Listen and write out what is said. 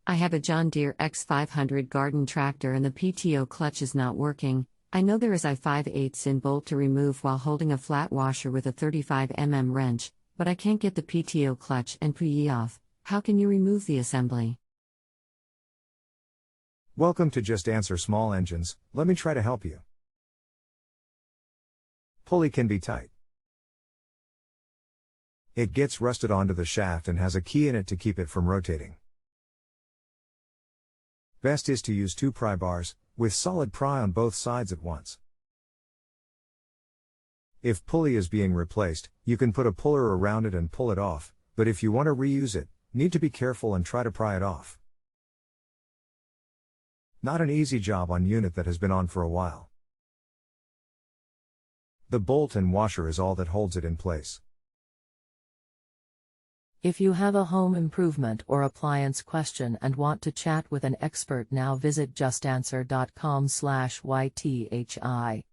I have a John Deere X500 garden tractor and the PTO clutch is not working. I know there is a 5/8" bolt to remove while holding a flat washer with a 35 mm wrench, but I can't get the PTO clutch and Pulley off. How can you remove the assembly? Welcome to Just Answer Small Engines. Let me try to help you. Pulley can be tight. It gets rusted onto the shaft and has a key in it to keep it from rotating. Best is to use 2 pry bars, with solid pry on both sides at once. If pulley is being replaced, you can put a puller around it and pull it off, but if you want to reuse it, need to be careful and try to pry it off. Not an easy job on unit that has been on for a while. The bolt and washer is all that holds it in place. If you have a home improvement or appliance question and want to chat with an expert now, visit justanswer.com/ythi.